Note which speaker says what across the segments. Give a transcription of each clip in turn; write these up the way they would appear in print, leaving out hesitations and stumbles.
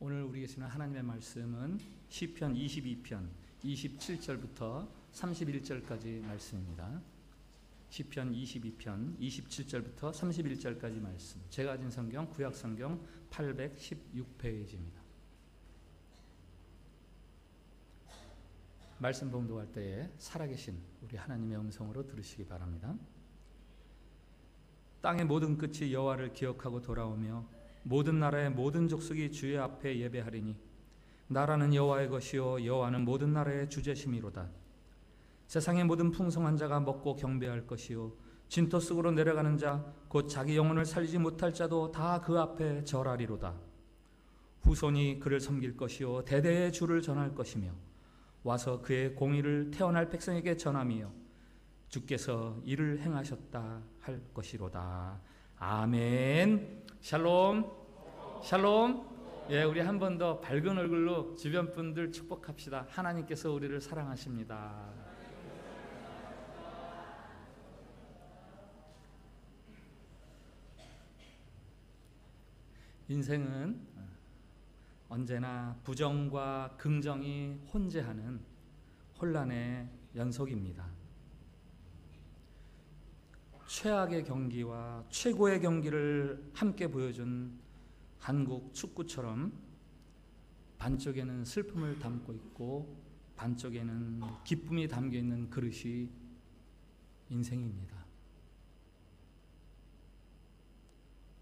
Speaker 1: 오늘 우리 계시는 하나님의 말씀은 시편 22편 27절부터 31절까지 말씀입니다. 시편 22편 27절부터 31절까지 말씀. 제가 가진 성경 구약성경 816페이지입니다. 말씀 봉독할 때에 살아계신 우리 하나님의 음성으로 들으시기 바랍니다. 땅의 모든 끝이 여호와를 기억하고 돌아오며 모든 나라의 모든 족속이 주의 앞에 예배하리니 나라는 여호와의 것이요 여호와는 모든 나라의 주제심이로다. 세상의 모든 풍성한 자가 먹고 경배할 것이요 진토 속으로 내려가는 자 곧 자기 영혼을 살리지 못할 자도 다 그 앞에 절하리로다. 후손이 그를 섬길 것이요 대대의 주를 전할 것이며 와서 그의 공의를 태어날 백성에게 전하며 주께서 이를 행하셨다 할 것이로다. 아멘. 샬롬. 샬롬. 예, 우리 한 번 더 밝은 얼굴로 주변 분들 축복합시다. 하나님께서 우리를 사랑하십니다. 인생은 언제나 부정과 긍정이 혼재하는 혼란의 연속입니다. 최악의 경기와 최고의 경기를 함께 보여준 한국 축구처럼 반쪽에는 슬픔을 담고 있고 반쪽에는 기쁨이 담겨있는 그릇이 인생입니다.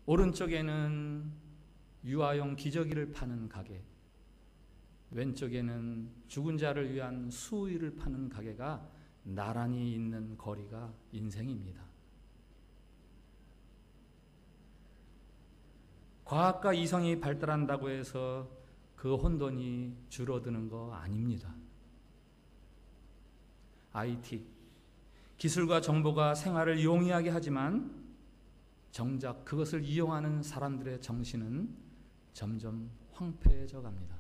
Speaker 1: 오른쪽에는 유아용 기저귀를 파는 가게, 왼쪽에는 죽은 자를 위한 수의를 파는 가게가 나란히 있는 거리가 인생입니다. 과학과 이성이 발달한다고 해서 그 혼돈이 줄어드는 거 아닙니다. IT, 기술과 정보가 생활을 용이하게 하지만 정작 그것을 이용하는 사람들의 정신은 점점 황폐해져 갑니다.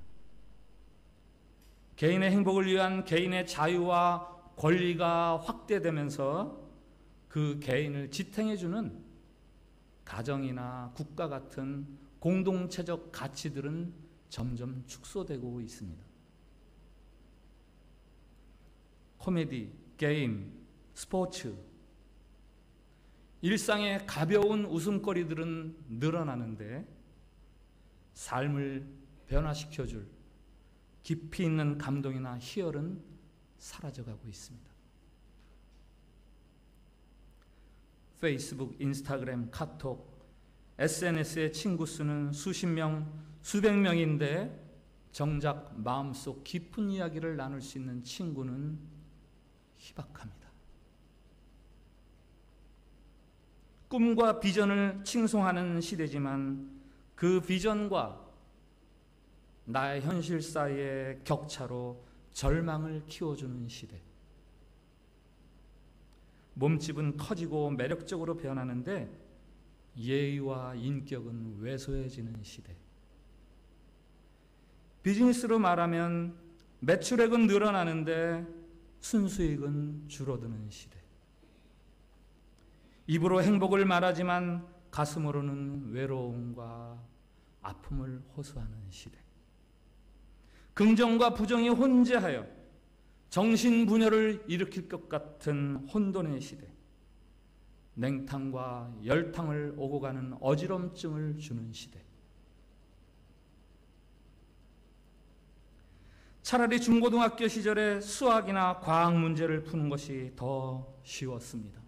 Speaker 1: 개인의 행복을 위한 개인의 자유와 권리가 확대되면서 그 개인을 지탱해주는 가정이나 국가 같은 공동체적 가치들은 점점 축소되고 있습니다. 코미디, 게임, 스포츠, 일상의 가벼운 웃음거리들은 늘어나는데 삶을 변화시켜줄 깊이 있는 감동이나 희열은 사라져가고 있습니다. 페이스북, 인스타그램, 카톡, SNS의 친구 수는 수십 명, 수백 명인데 정작 마음속 깊은 이야기를 나눌 수 있는 친구는 희박합니다. 꿈과 비전을 칭송하는 시대지만 그 비전과 나의 현실 사이의 격차로 절망을 키워주는 시대. 몸집은 커지고 매력적으로 변하는데 예의와 인격은 왜소해지는 시대. 비즈니스로 말하면 매출액은 늘어나는데 순수익은 줄어드는 시대. 입으로 행복을 말하지만 가슴으로는 외로움과 아픔을 호소하는 시대. 긍정과 부정이 혼재하여 정신분열을 일으킬 것 같은 혼돈의 시대. 냉탕과 열탕을 오고 가는 어지럼증을 주는 시대. 차라리 중고등학교 시절에 수학이나 과학 문제를 푸는 것이 더 쉬웠습니다.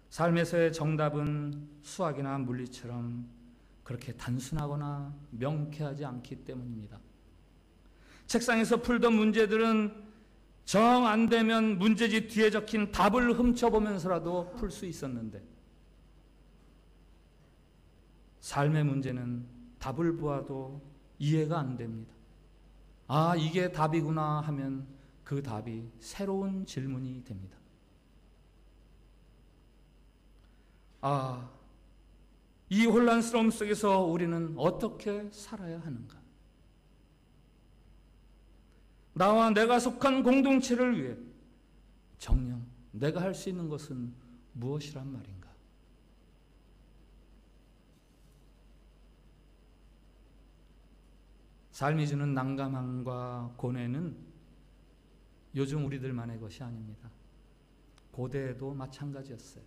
Speaker 1: 삶에서의 정답은 수학이나 물리처럼 그렇게 단순하거나 명쾌하지 않기 때문입니다. 책상에서 풀던 문제들은 정 안 되면 문제지 뒤에 적힌 답을 훔쳐보면서라도 풀 수 있었는데 삶의 문제는 답을 보아도 이해가 안 됩니다. 아, 이게 답이구나 하면 그 답이 새로운 질문이 됩니다. 아, 이 혼란스러움 속에서 우리는 어떻게 살아야 하는가? 나와 내가 속한 공동체를 위해 정녕 내가 할 수 있는 것은 무엇이란 말인가? 삶이 주는 난감함과 고뇌는 요즘 우리들만의 것이 아닙니다. 고대에도 마찬가지였어요.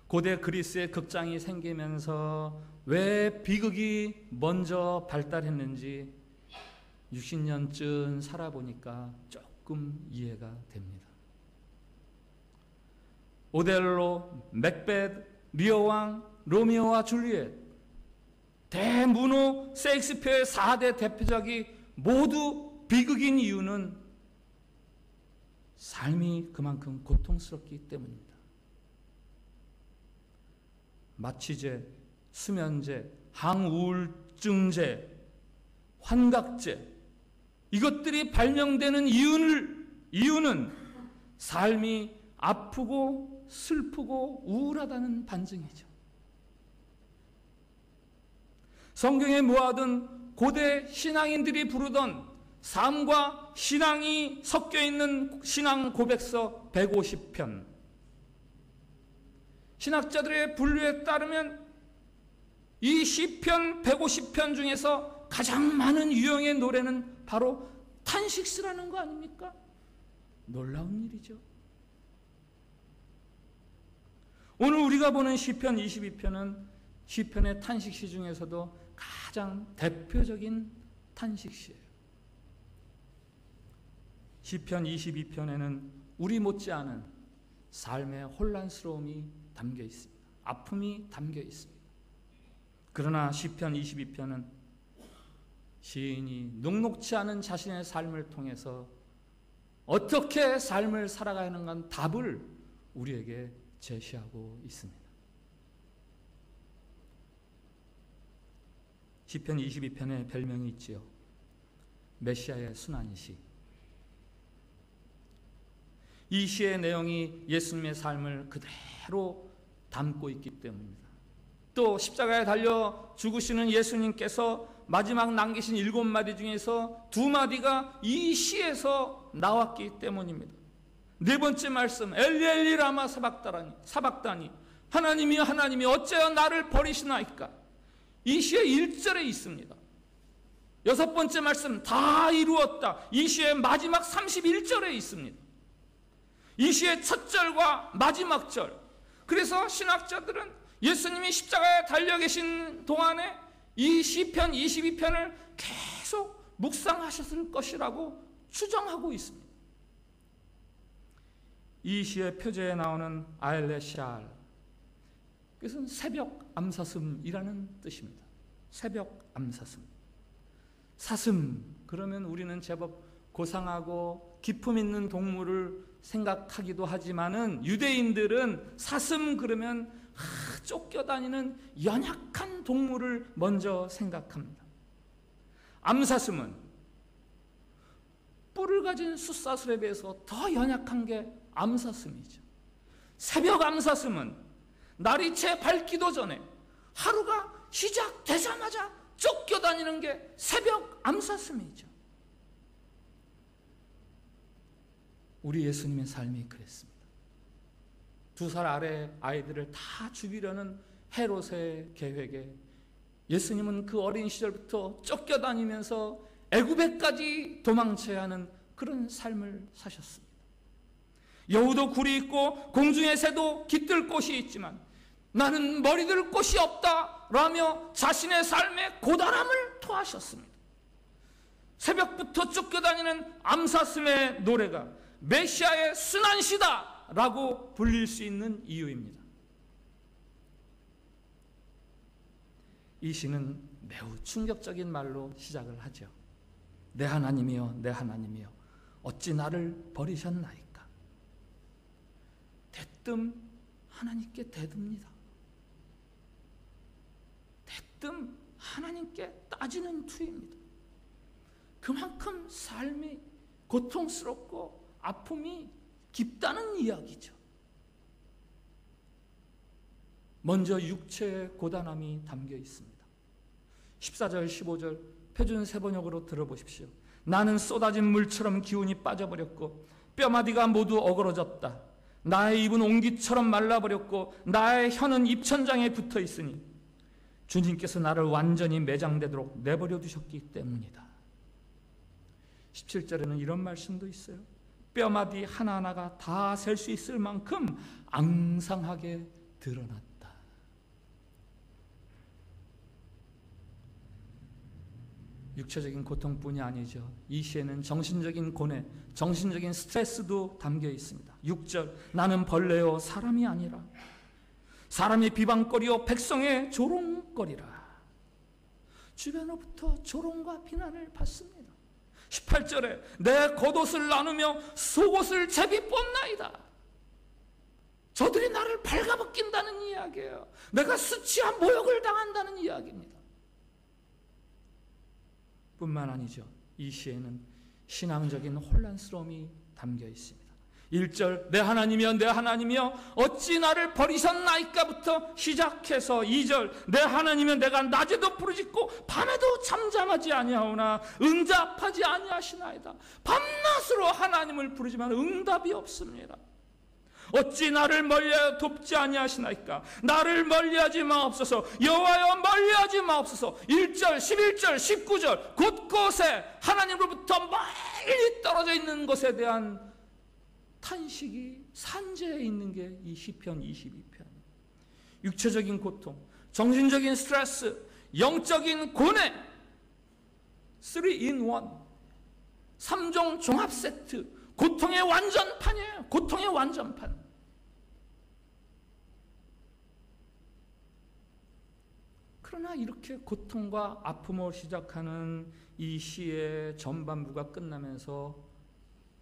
Speaker 1: 고대 그리스의 극장이 생기면서 왜 비극이 먼저 발달했는지 60년쯤 살아보니까 조금 이해가 됩니다. 오델로, 맥벳, 리어왕, 로미오와 줄리엣, 대문호 셰익스피어의 4대 대표작이 모두 비극인 이유는 삶이 그만큼 고통스럽기 때문입니다. 마취제, 수면제, 항우울증제, 환각제, 이것들이 발명되는 이유는 삶이 아프고 슬프고 우울하다는 반증이죠. 성경에 모아둔 고대 신앙인들이 부르던 삶과 신앙이 섞여 있는 신앙 고백서 150편. 신학자들의 분류에 따르면 이 시편 150편 중에서 가장 많은 유형의 노래는 바로 탄식시라는 거 아닙니까? 놀라운 일이죠. 오늘 우리가 보는 시편 22편은 시편의 탄식시 중에서도 가장 대표적인 탄식시예요. 시편 22편에는 우리 못지않은 삶의 혼란스러움이 담겨 있습니다. 아픔이 담겨 있습니다. 그러나 시편 22편은 시인이 녹록지 않은 자신의 삶을 통해서 어떻게 삶을 살아가야 하는가 답을 우리에게 제시하고 있습니다. 시편 22편에 별명이 있지요. 메시아의 순환시. 이 시의 내용이 예수님의 삶을 그대로 담고 있기 때문입니다. 또 십자가에 달려 죽으시는 예수님께서 마지막 남기신 7마디 중에서 2마디가 이 시에서 나왔기 때문입니다. 네 번째 말씀, 엘리 엘리 라마 사박다니, 하나님이 하나님이 어찌하여 나를 버리시나이까. 이 시의 1절에 있습니다. 6번째 말씀, 다 이루었다. 이 시의 마지막 31절에 있습니다. 이 시의 첫 절과 마지막 절. 그래서 신학자들은 예수님이 십자가에 달려 계신 동안에 이 시편 22편을 계속 묵상하셨을 것이라고 추정하고 있습니다. 이 시의 표제에 나오는 아엘레샬, 그것은 새벽 암사슴이라는 뜻입니다. 새벽 암사슴. 사슴, 그러면 우리는 제법 고상하고 기품 있는 동물을 생각하기도 하지만은 유대인들은 사슴 그러면 쫓겨다니는 연약한 동물을 먼저 생각합니다. 암사슴은 뿔을 가진 숫사슬에 비해서 더 연약한 게 암사슴이죠. 새벽 암사슴은 날이 채 밝기도 전에 하루가 시작되자마자 쫓겨다니는 게 새벽 암사슴이죠. 우리 예수님의 삶이 그랬습니다. 2살 아래 아이들을 다 죽이려는 헤롯의 계획에 예수님은 그 어린 시절부터 쫓겨다니면서 애굽에까지 도망쳐야 하는 그런 삶을 사셨습니다. 여우도 굴이 있고 공중의 새도 깃들 곳이 있지만 나는 머리들 곳이 없다 라며 자신의 삶의 고단함을 토하셨습니다. 새벽부터 쫓겨다니는 암사슴의 노래가 메시아의 순환시다 라고 불릴 수 있는 이유입니다. 이 시는 매우 충격적인 말로 시작을 하죠. 내 하나님이여 내 하나님이여 어찌 나를 버리셨나이까. 대뜸 하나님께 대듭니다. 대뜸 하나님께 따지는 투입니다. 그만큼 삶이 고통스럽고 아픔이 깊다는 이야기죠. 먼저 육체의 고단함이 담겨 있습니다. 14절 15절 표준 세번역으로 들어보십시오. 나는 쏟아진 물처럼 기운이 빠져버렸고 뼈마디가 모두 어그러졌다. 나의 입은 옹기처럼 말라버렸고 나의 혀는 입천장에 붙어있으니 주님께서 나를 완전히 매장되도록 내버려 두셨기 때문이다. 17절에는 이런 말씀도 있어요. 뼈마디 하나하나가 다 셀 수 있을 만큼 앙상하게 드러났다. 육체적인 고통뿐이 아니죠. 이 시에는 정신적인 고뇌, 정신적인 스트레스도 담겨 있습니다. 6절, 나는 벌레요 사람이 아니라 사람의 비방거리요 백성의 조롱거리라. 주변으로부터 조롱과 비난을 받습니다. 18절에 내 겉옷을 나누며 속옷을 제비 뽑나이다. 저들이 나를 발가벗긴다는 이야기예요. 내가 수치와 모욕을 당한다는 이야기입니다. 뿐만 아니죠. 이 시에는 신앙적인 혼란스러움이 담겨 있습니다. 1절 내 하나님이여 내 하나님이여 어찌 나를 버리셨나이까부터 시작해서 2절 내 하나님이여 내가 낮에도 부르짖고 밤에도 잠잠하지 아니하오나 응답하지 아니하시나이다. 밤낮으로 하나님을 부르지만 응답이 없습니다. 어찌 나를 멀리하여 돕지 아니하시나이까. 나를 멀리하지 마옵소서. 여호와여 멀리하지 마옵소서. 1절 11절 19절 곳곳에 하나님으로부터 멀리 떨어져 있는 것에 대한 탄식이 산재해 있는 게 이 시편 22편. 육체적인 고통, 정신적인 스트레스, 영적인 고뇌 3in1 3종 종합 세트. 고통의 완전판이에요. 고통의 완전판. 그러나 이렇게 고통과 아픔으로 시작하는 이 시의 전반부가 끝나면서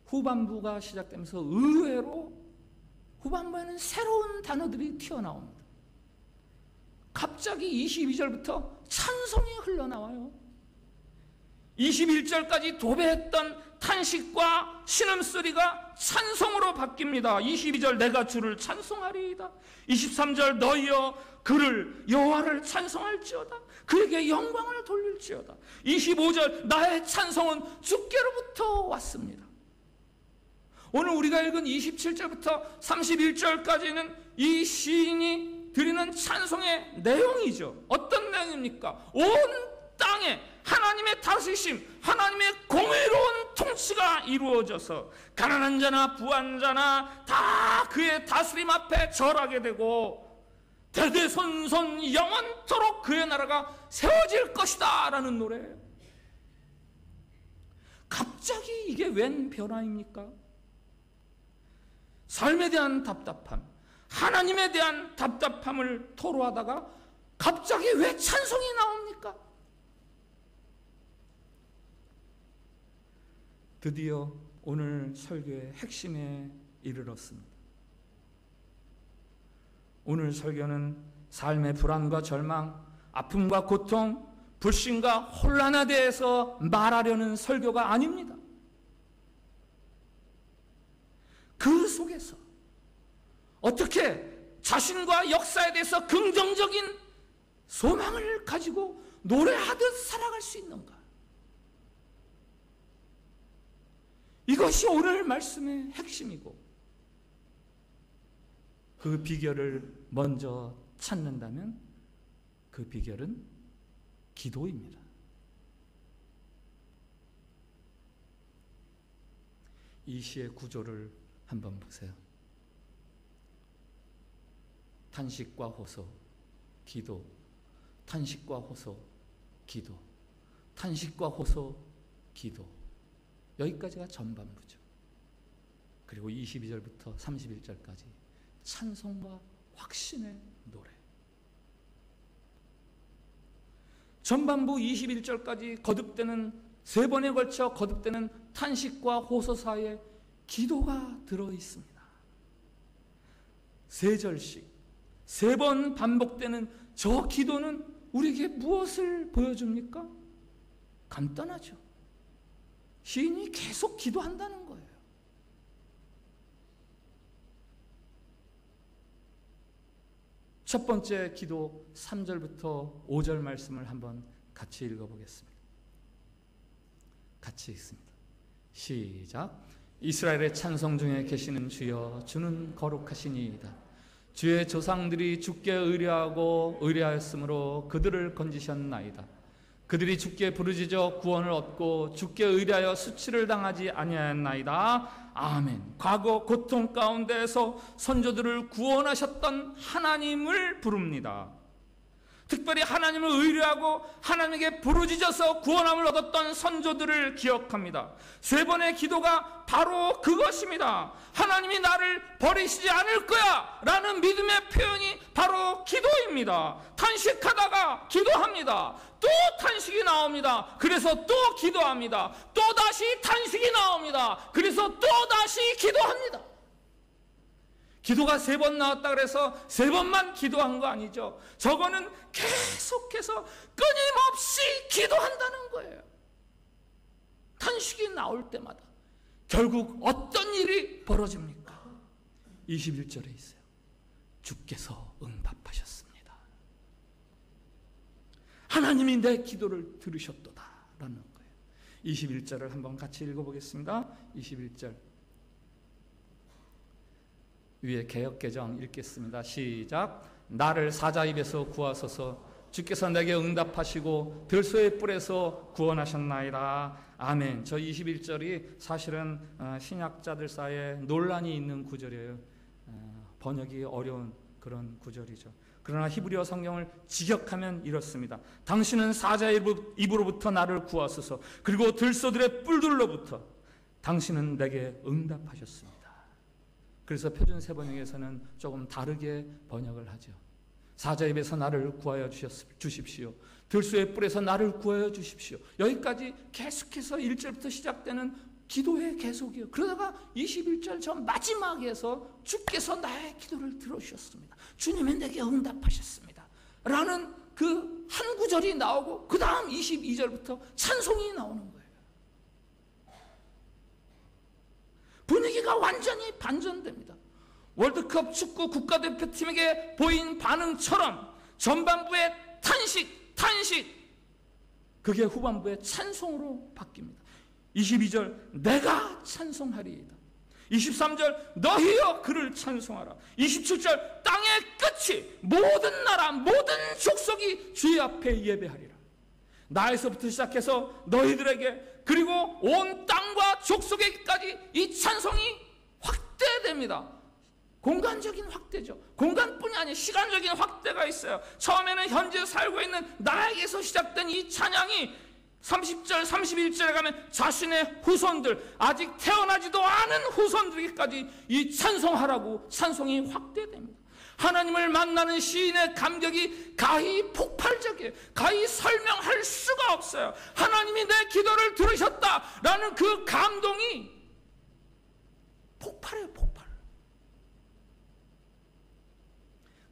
Speaker 1: 후반부가 시작되면서 의외로 후반부에는 새로운 단어들이 튀어나옵니다. 갑자기 22절부터 찬송이 흘러나와요. 21절까지 도배했던 탄식과 신음소리가 찬송으로 바뀝니다. 22절 내가 주를 찬송하리이다. 23절 너희여 그를 여호와를 찬송할지어다. 그에게 영광을 돌릴지어다. 25절 나의 찬송은 주께로부터 왔습니다. 오늘 우리가 읽은 27절부터 31절까지는 이 시인이 드리는 찬송의 내용이죠. 어떤 내용입니까? 온 땅에 하나님의 다스리심, 하나님의 공의로운 통치가 이루어져서 가난한 자나 부한 자나 다 그의 다스림 앞에 절하게 되고 대대손손 영원토록 그의 나라가 세워질 것이다 라는 노래예요. 갑자기 이게 웬 변화입니까? 삶에 대한 답답함, 하나님에 대한 답답함을 토로하다가 갑자기 왜 찬송이 나옵니까? 드디어 오늘 설교의 핵심에 이르렀습니다. 오늘 설교는 삶의 불안과 절망, 아픔과 고통, 불신과 혼란에 대해서 말하려는 설교가 아닙니다. 그 속에서 어떻게 자신과 역사에 대해서 긍정적인 소망을 가지고 노래하듯 살아갈 수 있는가? 이것이 오늘 말씀의 핵심이고 그 비결을 먼저 찾는다면 그 비결은 기도입니다. 이 시의 구조를 한번 보세요. 탄식과 호소, 기도, 탄식과 호소, 기도, 탄식과 호소, 기도. 여기까지가 전반부죠. 그리고 22절부터 31절까지 찬송과 확신의 노래. 전반부 21절까지 거듭되는 세 번에 걸쳐 거듭되는 탄식과 호소 사이에 기도가 들어 있습니다. 세 절씩 세 번 반복되는 저 기도는 우리에게 무엇을 보여줍니까? 간단하죠. 시인이 계속 기도한다는 거예요. 첫 번째 기도 3절부터 5절 말씀을 한번 같이 읽어보겠습니다. 같이 읽습니다. 시작. 이스라엘의 찬송 중에 계시는 주여, 주는 거룩하시니이다. 주의 조상들이 주께 의뢰하였으므로 그들을 건지셨나이다. 그들이 주께 부르짖어 구원을 얻고 주께 의뢰하여 수치를 당하지 아니하였나이다. 아멘. 과거 고통 가운데에서 선조들을 구원하셨던 하나님을 부릅니다. 특별히 하나님을 의뢰하고 하나님에게 부르짖어서 구원함을 얻었던 선조들을 기억합니다. 세 번의 기도가 바로 그것입니다. 하나님이 나를 버리시지 않을 거야 라는 믿음의 표현이 바로 기도입니다. 탄식하다가 기도합니다. 또 탄식이 나옵니다. 그래서 또 기도합니다. 또다시 탄식이 나옵니다. 그래서 또다시 기도합니다. 기도가 3번 나왔다 그래서 3번만 기도한 거 아니죠. 저거는 계속해서 끊임없이 기도한다는 거예요. 탄식이 나올 때마다 결국 어떤 일이 벌어집니까? 21절에 있어요. 주께서 응답하셨습니다. 하나님이 내 기도를 들으셨도다 라는 거예요. 21절을 한번 같이 읽어보겠습니다. 21절 위에 개역개정 읽겠습니다. 시작. 나를 사자 입에서 구하소서. 주께서 내게 응답하시고 들소의 뿔에서 구원하셨나이다. 아멘. 저 21절이 사실은 신약자들 사이에 논란이 있는 구절이에요. 번역이 어려운 그런 구절이죠. 그러나 히브리어 성경을 직역하면 이렇습니다. 당신은 사자의 입으로부터 나를 구하소서. 그리고 들소들의 뿔들로부터 당신은 내게 응답하셨습니다. 그래서 표준세 번역에서는 조금 다르게 번역을 하죠. 사자 입에서 나를 구하여 주십시오. 들소의 뿔에서 나를 구하여 주십시오. 여기까지 계속해서 1절부터 시작되는 기도의 계속이에요. 그러다가 21절 저 마지막에서 주께서 나의 기도를 들어주셨습니다. 주님이 내게 응답하셨습니다. 라는 그 한 구절이 나오고 그 다음 22절부터 찬송이 나오는 거예요. 분위기가 완전히 반전됩니다. 월드컵 축구 국가대표팀에게 보인 반응처럼 전반부의 탄식 그게 후반부의 찬송으로 바뀝니다. 22절 내가 찬송하리이다. 23절 너희여 그를 찬송하라. 27절 땅의 끝이 모든 나라 모든 족속이 주의 앞에 예배하리라. 나에서부터 시작해서 너희들에게 그리고 온 땅과 족속에게까지 이 찬송이 확대됩니다. 공간적인 확대죠. 공간뿐이 아니라 시간적인 확대가 있어요. 처음에는 현재 살고 있는 나에게서 시작된 이 찬양이 30절, 31절에 가면 자신의 후손들, 아직 태어나지도 않은 후손들에게까지 이 찬송하라고 찬송이 확대됩니다. 하나님을 만나는 시인의 감격이 가히 폭발적이에요. 가히 설명할 수가 없어요. 하나님이 내 기도를 들으셨다라는 그 감동이 폭발해요, 폭발.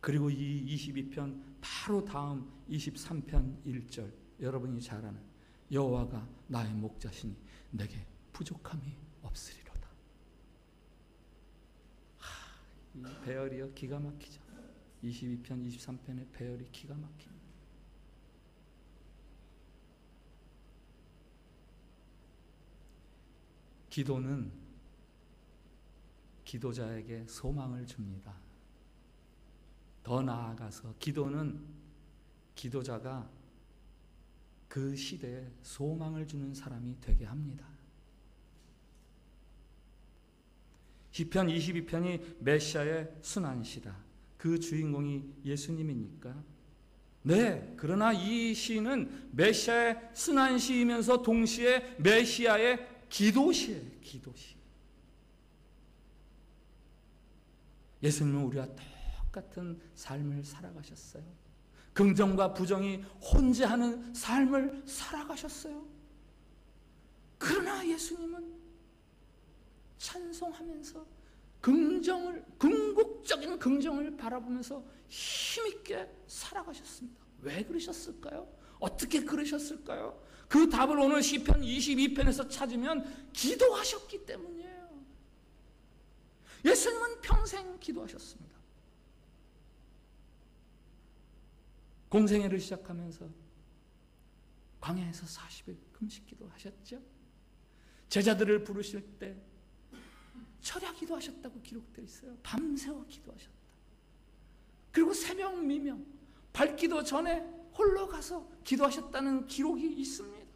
Speaker 1: 그리고 이 22편 바로 다음 23편 1절 여러분이 잘 아는 여호와가 나의 목자시니 내게 부족함이 없으리로다. 이 배열이요 기가 막히죠. 22편 23편의 배열이 기가 막힙니다. 기도는 기도자에게 소망을 줍니다. 더 나아가서 기도는 기도자가 그 시대에 소망을 주는 사람이 되게 합니다. 시편 22편이 메시아의 순환시다. 그 주인공이 예수님이니까. 네, 그러나 이 시는 메시아의 순환시이면서 동시에 메시아의 기도시예요. 기도시. 예수님은 우리와 똑같은 삶을 살아가셨어요. 긍정과 부정이 혼재하는 삶을 살아가셨어요. 그러나 예수님은 찬송하면서 궁극적인 긍정을 바라보면서 힘있게 살아가셨습니다. 왜 그러셨을까요? 어떻게 그러셨을까요? 그 답을 오늘 시편 22편에서 찾으면 기도하셨기 때문이에요. 예수님은 평생 기도하셨습니다. 공생애를 시작하면서 광야에서 40일 금식기도 하셨죠. 제자들을 부르실 때 철야 기도하셨다고 기록되어 있어요. 밤새워 기도하셨다. 그리고 새벽 미명 밝기도 전에 홀로 가서 기도하셨다는 기록이 있습니다.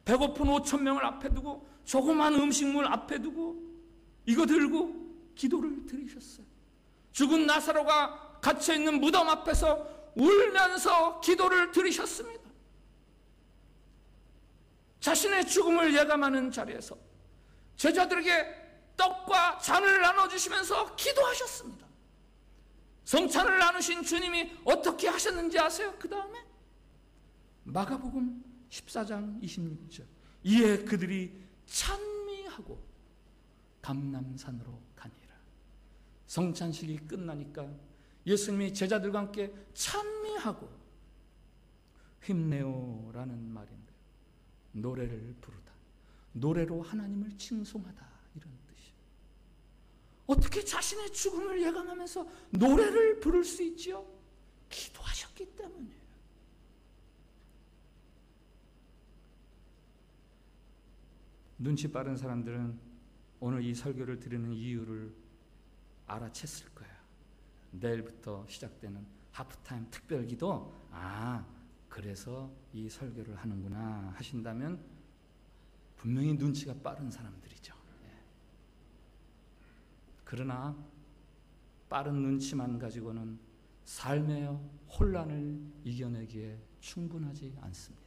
Speaker 1: 배고픈 5천 명을 앞에 두고 조그만 음식물 앞에 두고 이거 들고 기도를 드리셨어요. 죽은 나사로가 갇혀있는 무덤 앞에서 울면서 기도를 드리셨습니다. 자신의 죽음을 예감하는 자리에서 제자들에게 떡과 잔을 나눠주시면서 기도하셨습니다. 성찬을 나누신 주님이 어떻게 하셨는지 아세요? 그 다음에 마가복음 14장 26절, 이에 그들이 찬미하고 감람산으로 가니라. 성찬식이 끝나니까 예수님이 제자들과 함께 찬미하고, 힘내오라는 말인데 노래를 부르다, 노래로 하나님을 칭송하다, 이런 뜻이에요. 어떻게 자신의 죽음을 예감하면서 노래를 부를 수 있지요? 기도하셨기 때문이에요. 눈치 빠른 사람들은 오늘 이 설교를 들으는 이유를 알아챘을 거예요. 내일부터 시작되는 하프타임 특별기도, 그래서 이 설교를 하는구나 하신다면 분명히 눈치가 빠른 사람들이죠. 그러나 빠른 눈치만 가지고는 삶의 혼란을 이겨내기에 충분하지 않습니다.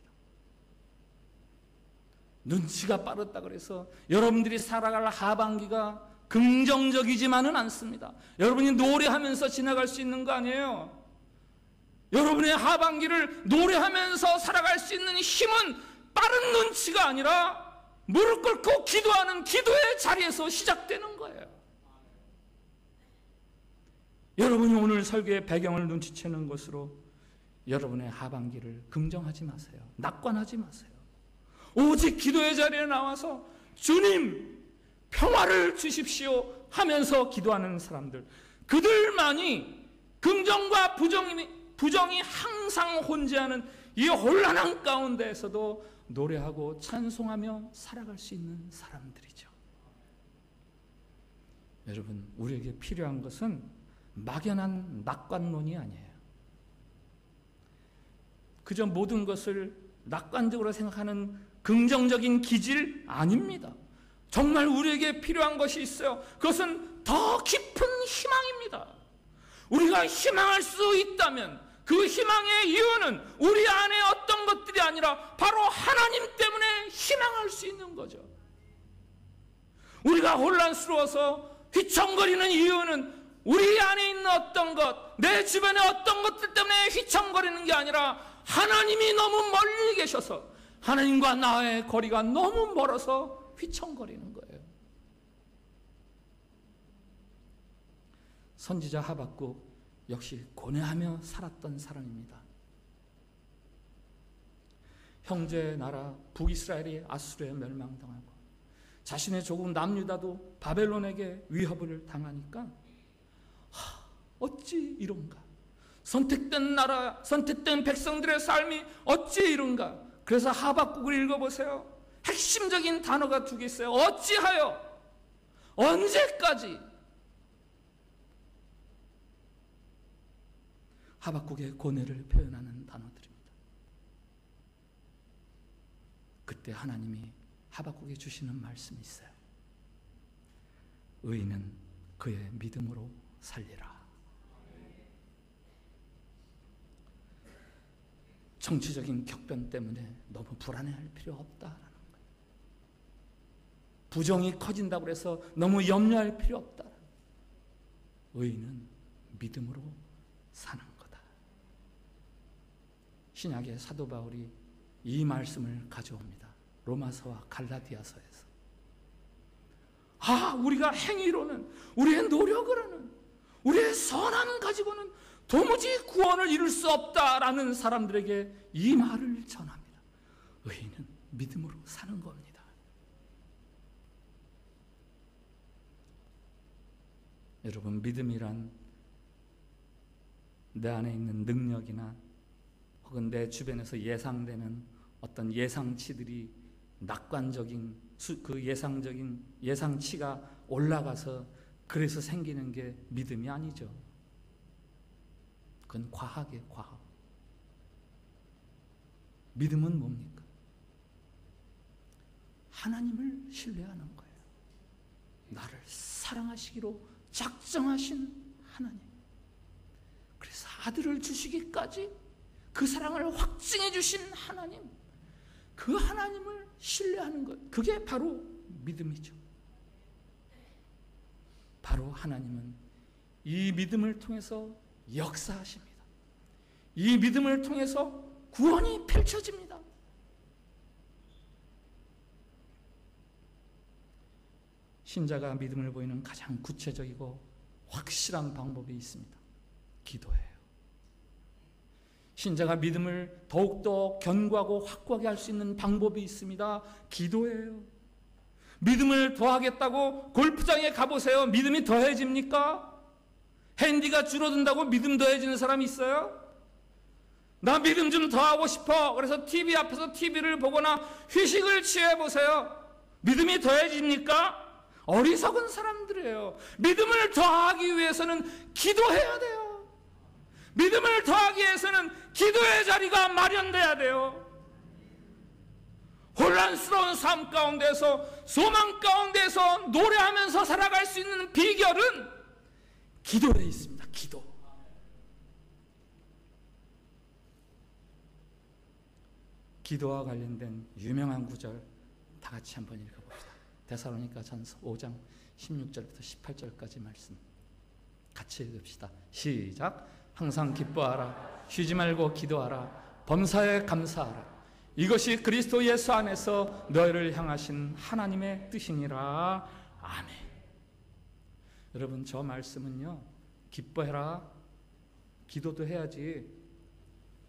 Speaker 1: 눈치가 빠르다 그래서 여러분들이 살아갈 하반기가 긍정적이지만은 않습니다. 여러분이 노래하면서 지나갈 수 있는 거 아니에요. 여러분의 하반기를 노래하면서 살아갈 수 있는 힘은 빠른 눈치가 아니라 무릎 꿇고 기도하는 기도의 자리에서 시작되는 거예요. 여러분이 오늘 설교의 배경을 눈치채는 것으로 여러분의 하반기를 긍정하지 마세요. 낙관하지 마세요. 오직 기도의 자리에 나와서 주님 평화를 주십시오 하면서 기도하는 사람들, 그들만이 긍정과 부정이 항상 혼재하는 이 혼란한 가운데에서도 노래하고 찬송하며 살아갈 수 있는 사람들이죠. 여러분, 우리에게 필요한 것은 막연한 낙관론이 아니에요. 그저 모든 것을 낙관적으로 생각하는 긍정적인 기질 아닙니다. 정말 우리에게 필요한 것이 있어요. 그것은 더 깊은 희망입니다. 우리가 희망할 수 있다면 그 희망의 이유는 우리 안에 어떤 것들이 아니라 바로 하나님 때문에 희망할 수 있는 거죠. 우리가 혼란스러워서 휘청거리는 이유는 우리 안에 있는 어떤 것, 내 주변의 어떤 것들 때문에 휘청거리는 게 아니라 하나님이 너무 멀리 계셔서, 하나님과 나의 거리가 너무 멀어서 휘청거리는 거예요. 선지자 하박국 역시 고뇌하며 살았던 사람입니다. 형제 나라 북이스라엘이 아수르에 멸망당하고 자신의 조국 남유다도 바벨론에게 위협을 당하니까 어찌 이런가, 선택된 나라, 선택된 백성들의 삶이 어찌 이런가. 그래서 하박국을 읽어보세요. 핵심적인 단어가 두 개 있어요. 어찌하여, 언제까지. 하박국의 고뇌를 표현하는 단어들입니다. 그때 하나님이 하박국에 주시는 말씀이 있어요. 의인은 그의 믿음으로 살리라. 정치적인 격변 때문에 너무 불안해할 필요 없다라는 거예요. 부정이 커진다고 해서 너무 염려할 필요 없다. 의인은 믿음으로 사는 거다. 신약의 사도 바울이 이 말씀을 가져옵니다. 로마서와 갈라디아서에서. 우리가 행위로는, 우리의 노력으로는, 우리의 선함 가지고는 도무지 구원을 이룰 수 없다라는 사람들에게 이 말을 전합니다. 의인은 믿음으로 사는 겁니다. 여러분, 믿음이란 내 안에 있는 능력이나 혹은 내 주변에서 예상되는 어떤 예상치들이 낙관적인 그 예상치가 올라가서 그래서 생기는 게 믿음이 아니죠. 그건 과학이에요, 과학. 믿음은 뭡니까? 하나님을 신뢰하는 거예요. 나를 사랑하시기로 작정하신 하나님. 그래서 아들을 주시기까지 그 사랑을 확증해 주신 하나님, 그 하나님을 신뢰하는 것, 그게 바로 믿음이죠. 바로 하나님은 이 믿음을 통해서 역사하십니다. 이 믿음을 통해서 구원이 펼쳐집니다. 신자가 믿음을 보이는 가장 구체적이고 확실한 방법이 있습니다. 기도예요. 신자가 믿음을 더욱더 견고하고 확고하게 할 수 있는 방법이 있습니다. 기도예요. 믿음을 더하겠다고 골프장에 가보세요. 믿음이 더해집니까? 핸디가 줄어든다고 믿음 더해지는 사람이 있어요? 나 믿음 좀 더하고 싶어. 그래서 TV 앞에서 TV를 보거나 휴식을 취해보세요. 믿음이 더해집니까? 어리석은 사람들이에요. 믿음을 더하기 위해서는 기도해야 돼요. 믿음을 더하기 위해서는 기도의 자리가 마련돼야 돼요. 혼란스러운 삶 가운데서, 소망 가운데서 노래하면서 살아갈 수 있는 비결은 기도에 있습니다. 기도. 기도와 관련된 유명한 구절 다 같이 한번 읽어봅시다. 데살로니가전서 5장 16절부터 18절까지 말씀 같이 읽읍시다. 시작. 항상 기뻐하라. 쉬지 말고 기도하라. 범사에 감사하라. 이것이 그리스도 예수 안에서 너희를 향하신 하나님의 뜻이니라. 아멘. 여러분, 저 말씀은요, 기뻐해라, 기도도 해야지,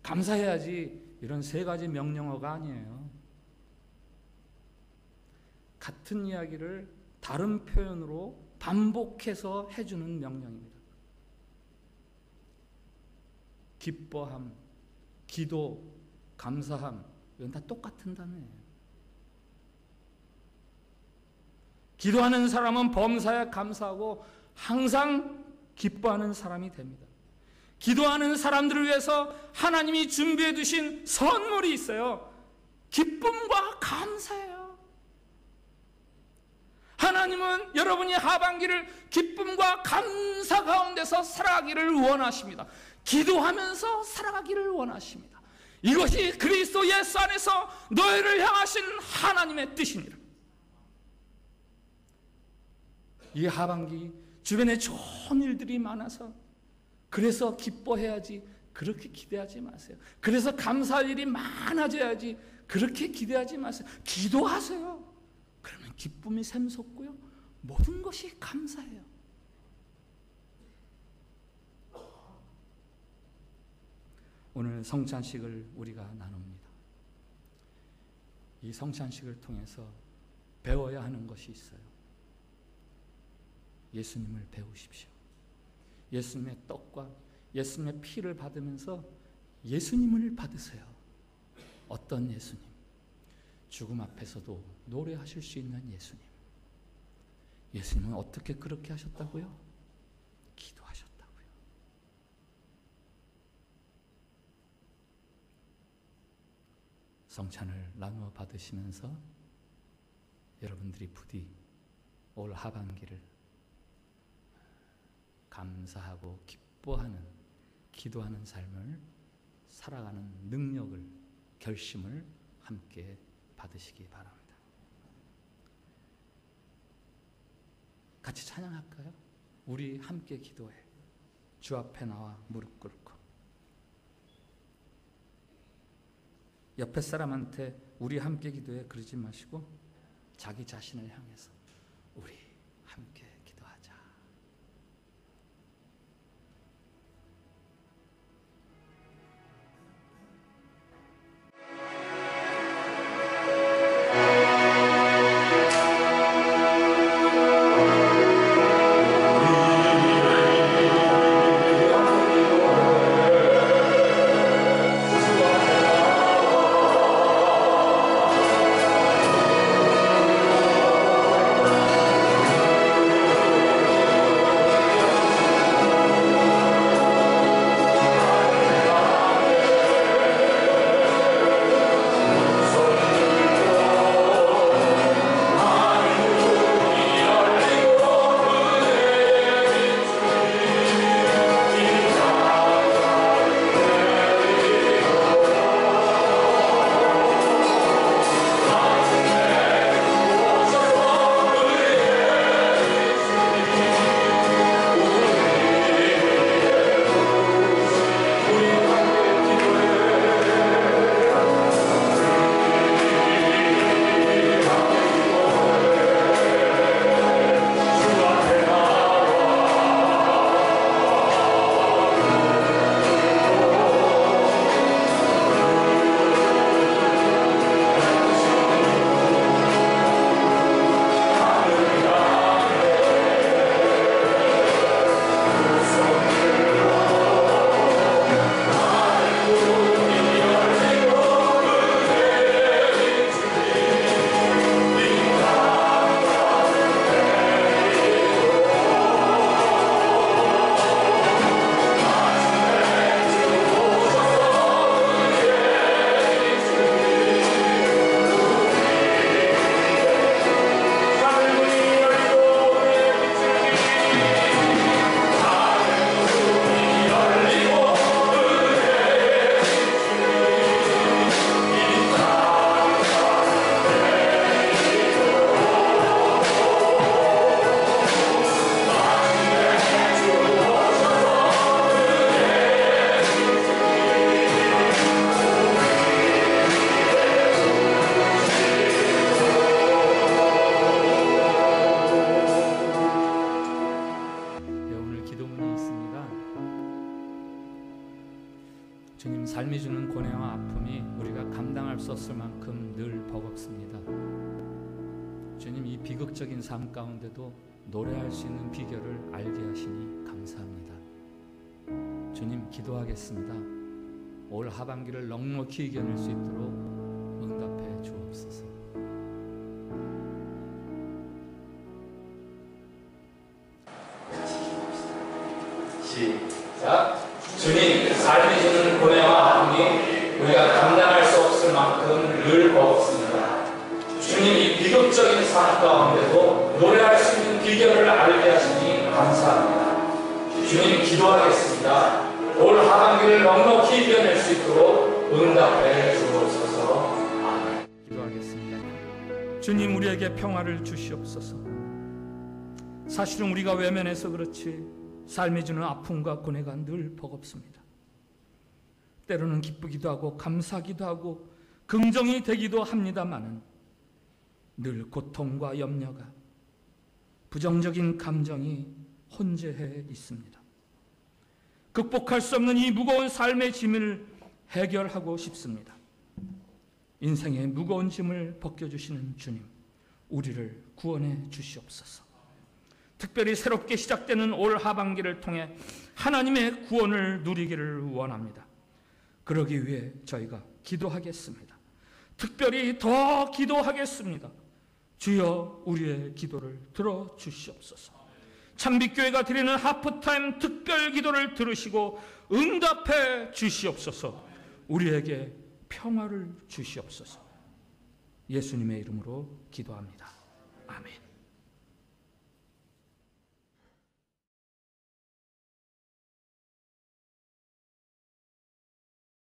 Speaker 1: 감사해야지, 이런 세 가지 명령어가 아니에요. 같은 이야기를 다른 표현으로 반복해서 해주는 명령입니다. 기뻐함, 기도, 감사함, 이건 다 똑같은 단어예요. 기도하는 사람은 범사에 감사하고 항상 기뻐하는 사람이 됩니다. 기도하는 사람들을 위해서 하나님이 준비해 두신 선물이 있어요. 기쁨과 감사예요. 하나님은 여러분이 하반기를 기쁨과 감사 가운데서 살아가기를 원하십니다. 기도하면서 살아가기를 원하십니다. 이것이 그리스도 예수 안에서 너희를 향하신 하나님의 뜻입니다. 이 하반기 주변에 좋은 일들이 많아서 그래서 기뻐해야지 그렇게 기대하지 마세요. 그래서 감사할 일이 많아져야지 그렇게 기대하지 마세요. 기도하세요. 그러면 기쁨이 샘솟고요, 모든 것이 감사해요. 오늘 성찬식을 우리가 나눕니다. 이 성찬식을 통해서 배워야 하는 것이 있어요. 예수님을 배우십시오. 예수님의 떡과 예수님의 피를 받으면서 예수님을 받으세요. 어떤 예수님? 죽음 앞에서도 노래하실 수 있는 예수님. 예수님은 어떻게 그렇게 하셨다고요? 기도하셨다고요. 성찬을 나누어 받으시면서 여러분들이 부디 올 하반기를 감사하고 기뻐하는, 기도하는 삶을 살아가는 능력을, 결심을 함께 받으시기 바랍니다. 같이 찬양할까요? 우리 함께 기도해. 주 앞에 나와 무릎 꿇고. 옆에 사람한테 우리 함께 기도해 그러지 마시고 자기 자신을 향해서 우리 함께 기도하자. 주님, 삶이 주는 고뇌와 아픔이 우리가 감당할 수 없을 만큼 늘 버겁습니다. 주님, 이 비극적인 삶 가운데도 노래할 수 있는 비결을 알게 하시니 감사합니다. 주님, 기도하겠습니다. 올 하반기를 넉넉히 이겨낼 수 있도록 응답해 주옵소서. 시작. 주님, 삶이 주는 고뇌와 아픔이 우리가 감당할 수 없을 만큼 늘 버겁습니다. 주님, 이 비극적인 삶 가운데도 노래할 수 있는 비결을 알게 하시니 감사합니다. 주님, 기도하겠습니다. 올 하반기를 넉넉히 이겨낼 수 있도록 응답해 주옵소서. 아멘. 기도하겠습니다. 주님, 우리에게 평화를 주시옵소서. 사실은 우리가 외면해서 그렇지 삶이 주는 아픔과 고뇌가 늘 버겁습니다. 때로는 기쁘기도 하고 감사하기도 하고 긍정이 되기도 합니다마는 늘 고통과 염려가, 부정적인 감정이 혼재해 있습니다. 극복할 수 없는 이 무거운 삶의 짐을 해결하고 싶습니다. 인생의 무거운 짐을 벗겨주시는 주님, 우리를 구원해 주시옵소서. 특별히 새롭게 시작되는 올 하반기를 통해 하나님의 구원을 누리기를 원합니다. 그러기 위해 저희가 기도하겠습니다. 특별히 더 기도하겠습니다. 주여, 우리의 기도를 들어주시옵소서. 참빛교회가 드리는 하프타임 특별 기도를 들으시고 응답해 주시옵소서. 우리에게 평화를 주시옵소서. 예수님의 이름으로 기도합니다. 아멘.